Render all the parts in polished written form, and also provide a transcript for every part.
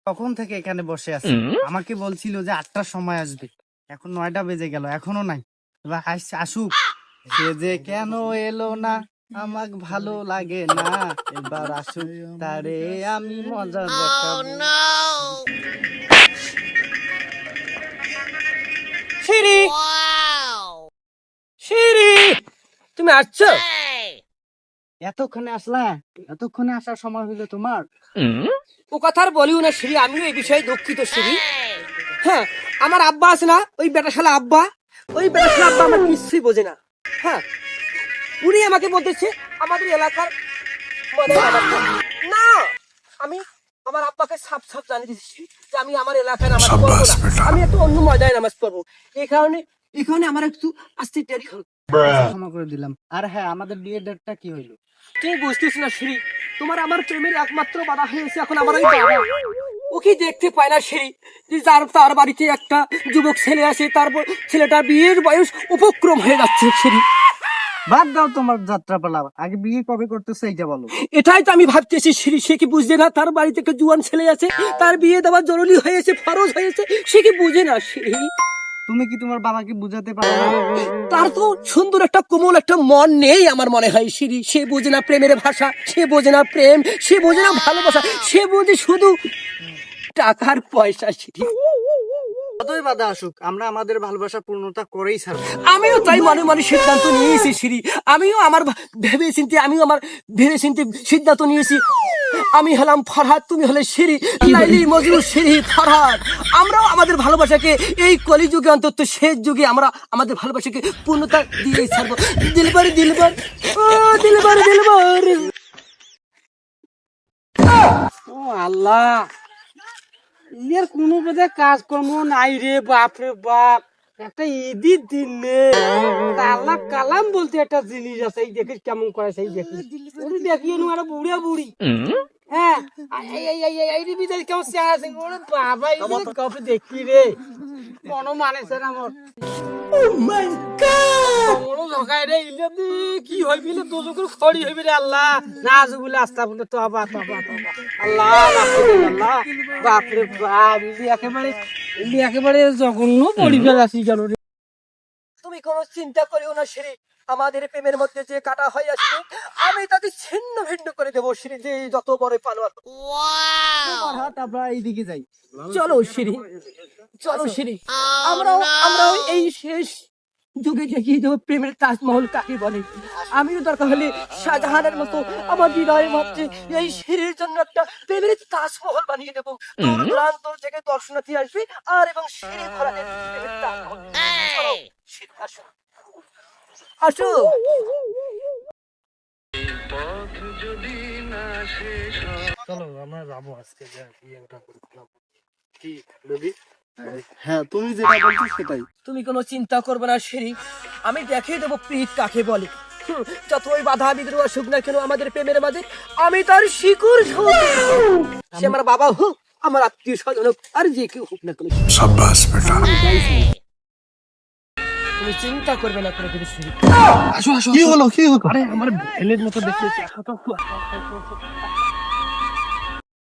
তখন থেকে এখানে বসে আছে। আমাকে বলছিল যে 8টার সময় আসবে, এখন 9টা বেজে গেল, এখনো নাই। এবার আসুক। সে যে কেন এলো না, আমাক ভালো লাগে না, এবার আসুক, তারে আমি মজা দেখাবো। শিরি, শিরি, তুমি আসছো? এতক্ষণে আসলা? এতক্ষণে আসার সময় হইলো তোমার? ও কথা আর বলিও না শিরি, আমিও এই বিষয়ে দুঃখিত শিরি। হ্যাঁ, আমার আব্বা আছে না, ওই বেটাশালা আব্বা, ওই বেটাশালা আব্বা আমার কিছুই বোঝে না। হ্যাঁ, উনি আমাকে বলতেছে আমাদের এলাকার না, আমি আমার আব্বাকে সাফ সাফ জানিয়ে দিচ্ছি যে আমি আমার এলাকায় নামাজ পড়বো না, আমি একটু অন্য ময়দানে নামাজ পড়বো। এই কারণে আমার একটু আসতে দেরি হলো। ক্ষমা করে দিলাম। আর হ্যাঁ, আমাদের বিয়ের ডেটটা কি হইলো? তুমি বুঝতেছ না শিরি, তোমার আমার প্রেমের একমাত্র বাধা হয়েছে এখন আমার ওই বাবা। ওকে দেখতে পায় না শিরি, যে তার বাড়িতে একটা যুবক ছেলে আসে, তারপর ছেলেটার বিয়ের বয়স উপক্রম হয়ে যাচ্ছে শিরি। বাদ দাও তোমার যাত্রাপালা, আগে বিয়ে কবে করতেছে এইটা বলো। এটাই তো আমি ভাবতেছি শিরি, সে কি বুঝছে না তার বাড়িতে একটা জুয়ান ছেলে আছে, তার বিয়ে দেওয়া জরুরি হয়েছে, ফরজ হয়েছে, সে কি বুঝে না শিরি? তুমি কি তোমার বাবাকে বুঝাতে পারো না? তার তো সুন্দর একটা কোমল একটা মন নেই আমার মনে হয় শিরি, সে বোঝে না প্রেমের ভাষা, সে বোঝে না প্রেম, সে বোঝে না ভালোবাসা, সে বোঝে শুধু টাকার পয়সা শিরি। যতই বাধা আসুক, আমরা আমাদের ভালোবাসা পূর্ণতা করেই ছাড়বো। আমিও তাই মনে মনে সিদ্ধান্ত নিয়েছি শিরি, আমিও আমার ভেবে চিন্তে সিদ্ধান্ত নিয়েছি। আমি হলাম ফরহাদ, তুমি হলে শিরি, লাইলি মজনু শিরি ফরহাদ। আমরাও আমাদের ভালোবাসাকে এই কলিযুগে, অন্তত শেষ যুগে আমরা আমাদের ভালোবাসাকে পূর্ণতা দিয়ে ছাড়বো। দিলবার দিলবার, ও দিলবার দিলবার। ও আল্লাহ, এর কোনো বোধহয় কাজকর্ম নাই রে, বাপ রে বাপ। একটা ঈদের দিন নে, আল্লাহ কালাম বলতে একটা জিনিস আছে, এই দেখিস কেমন করে, সেই দেখিস দেখিয়ে নু একটা বুড়া বুড়ি। হ্যাঁ, এই বিদায় কেমন চেহারা আছে, ওরে বাবা, এই কবে দেখি রে, মনো মানেছে না মোর। মনো জগাই রে, ইলে কি হইবি রে, দোজকের খড়ি হইবি রে আল্লাহ। না আজ বলে আস্তা বলে তবা তবা তবা, আল্লাহ আল্লাহ, বাপ রে বাপ, একেবারে জঘন্য পরিবার আছি কেন রে। তুমি কোনো চিন্তা করিও না শিরি, আমাদের প্রেমের মধ্যে যে কাটা হয়ে আসবে আমি তাকে ছিন্ন ভিন্ন করে দেবো শিরি, যে যত বড় পালোয়ার। তোমার হাত, আমরা এইদিকে যাই। চলো শিরি, চলো শিরি, আমরাও এই শেষ যুগে দেখিয়ে দেবো প্রেমের তাজমহল কাকে বলে। আমিও দরকার হলে শাহজাহানের মতো আমার হৃদয়ের মধ্যে এই শিরির জন্য একটা প্রেমের তাজমহল বানিয়ে দেবো। দূর দূরান্তর থেকে দর্শনার্থী আসবে আর এবং শিরি ভরা দেবে প্রেমের তাজমহল। চলো শিরি, আসো আসো। চলো আমরা যাবো আজকে, বিয়েটা করলাম। কি রবি? হ্যাঁ, তুমি যেটা বলছো সেটাই। তুমি কোনো চিন্তা করবে না শিরি, আমি দেখিয়ে দেবো প্রীত কাকে বলে। যতই বাধা বিদ্রোহ আসুক না কেন আমাদের প্রেমের মাঝে, আমি তার শিকড় সে আমার বাবা হোক, আমার আত্মীয় স্বজন হোক, আর যে কেউ হোক না কেন। शाबाश बेटा। তুমি চিন্তা করবে না করে দেবে শিরি। আসো আসো, কি হলো কি হলো? আরে আমার ভেলের মতো দেখতে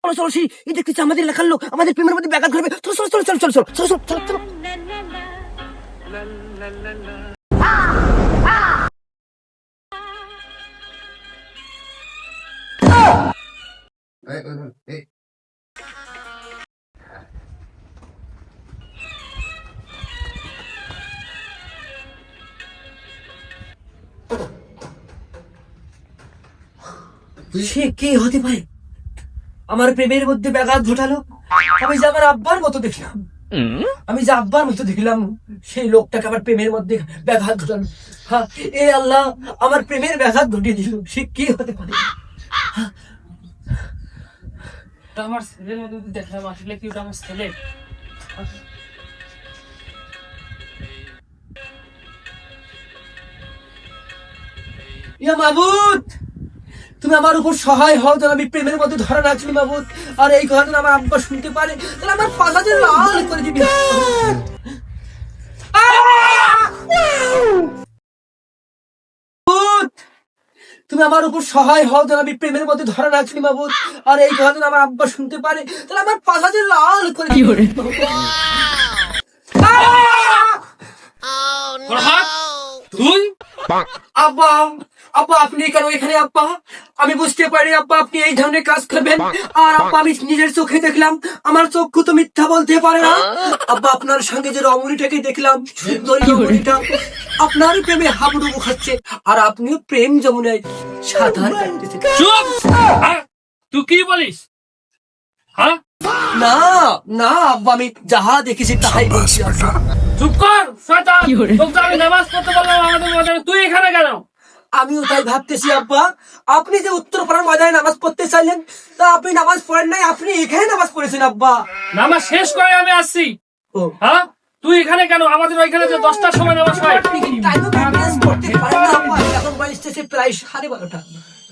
চলো চলো শিরি, এই দেখতেছি আমাদের লেখার লোক আমাদের প্রেমের মধ্যে ব্যাঘাত ঘটবে। চলো চলো চলো চলো চলো চলো চলো চলো চলো। সে কে হতে পারে আমার প্রেমের মধ্যে ব্যাঘাত ঘটালো? আমি যে আমার আব্বার মতো দেখলাম, সেই লোকটাকে আমার প্রেমের মধ্যে ব্যাঘাত ঘটালো। হ্যাঁ, এ আল্লাহ, আমার প্রেমের ব্যাঘাত ঘটিয়ে দিল। সে কে হতে পারে? আমার ছেলের মধ্যে দেখলাম, আসলে কি ওটা আমার ছেলে? ইয়া মাবুদ, তুমি আমার উপর সহায় হও যেন আমি প্রেমের মধ্যে ধরা না ছিল মাবুদ। আর এই কথা যেন আমার আব্বা শুনতে পারে, তাহলে আমার পাশা যে লাল করে দিবি। তুমি আমার উপর সহায় হও যেন আমি প্রেমের মধ্যে ধরা না খাই মাবুদ। আর এই কথা যেন আমার আব্বা শুনতে পারে, তাহলে আমার পাশা যে লাল করে দিবে। ফরহাদ তুই আব্বা, আব্বা আপনি কেন এখানে আব্বা? আমি বুঝতে পারি আব্বা আপনি এই ধরনের কাজ করবেন। আর আব্বা আমি নিজের চোখে দেখলাম, আমার চক্ষু তো মিথ্যা বলতে পারে না। আব্বা আপনার সঙ্গে যে রমণীটাকে দেখলাম, সুন্দরী রমণীটা আপনার প্রেমে হাবুডুবু খাচ্ছে, আর আপনিও প্রেম যমুনায় সাঁতার কাটতেছেন। চুপ! হ্যাঁ? তুই কি বলিস? হ্যাঁ? না না আব্বা, আমি যাহা দেখেছি তাহাই বলছি আব্বা। চুপ কর শয়তান! তোকে আমি নামাজ পড়তে বললাম আমাদের ময়দানে, তুই এখানে কেন? আমিও তাই ভাবতেছি আব্বা, আপনি যে উত্তরপাড়ার ময়দানে নামাজ পড়তে চাইলেন, তা আপনি নামাজ পড়েন নাই, আপনি এখানে নামাজ পড়েছেন আব্বা। নামাজ শেষ করে আমি আসছি। ও, হ্যাঁ? তুই এখানে কেন? আমাদের ওইখানে যে 10টার সময় নামাজ হয়। আপনি কি টাইমও মেনটেন্স করতে পারেন না আব্বা? এখন বাজতেছে প্রায় 12:30।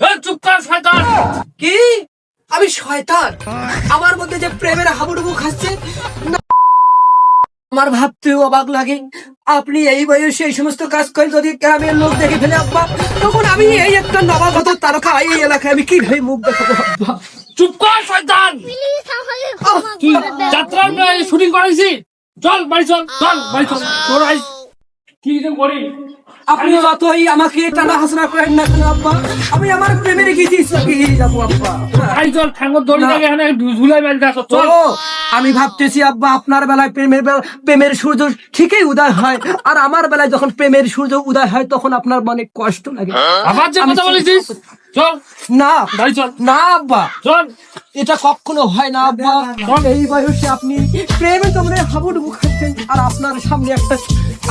এই চুপ কর শয়তান! কি? আমি শয়তান? আমার মধ্যে যে প্রেমের হাবুডুবু খাচ্ছে না, আমার ভাবতেও অবাক লাগে। আপনি এই বয়সে এই সমস্ত কাজ করেন, যদি গ্রামের লোক দেখে ফেলে আব্বা, তখন আমি এই একটা নবাগত তারকা এই এলাকায় আমি কিভাবে মুখ দেখাবো আব্বা? চুপ কর শয়তান! তুই যাত্রার শুটিং করাইছি? চল বাড়ি চল, চল বাড়ি চল। তোর আই কি যে করি? আপনি যতই আমাকে টানা হাসনা করেন না কেন আব্বা, আমি আমার প্রেমের গীতি চাপিয়ে যাবো আব্বা। বাড়ি চল, ঠাঙ্গর দড়ি লাগে এখানে ঝুলাই মেলতে আসো, চল। ও, আমি ভাবতেছি আব্বা আপনার বেলায় প্রেমের সূর্য ঠিকই উদয় হয়, আর আমার বেলায় যখন প্রেমের সূর্য উদয় হয় তখন আপনার মনে কষ্ট লাগে। আবার যে কথা বলেছিস, চল না বাড়ি চল, না আব্বা, চল। এটা কখনো হয় না আব্বা। এই বয়সে আপনি প্রেমে তোমরা হাবুডুবু খাচ্ছেন, আর আপনার সামনে একটা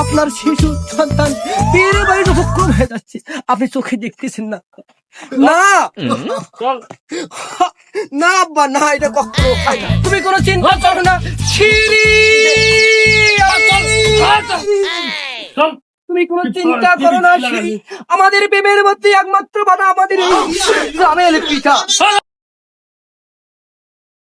আপনার শিশু সন্তান পেরে বাইরে উপক্রম হয়ে যাচ্ছে, আপনি চোখে দেখতেছেন না। না চল। না আব্বা, না, এটা কখনো হয় না। তুমি কোনো চিন্তা করো না। ছিরি চল। তুমি কোনো চিন্তা করো না। ছিরি, আমাদের প্রেমের মধ্যে একমাত্র বাধা আমাদের এই গ্রামের পিতা।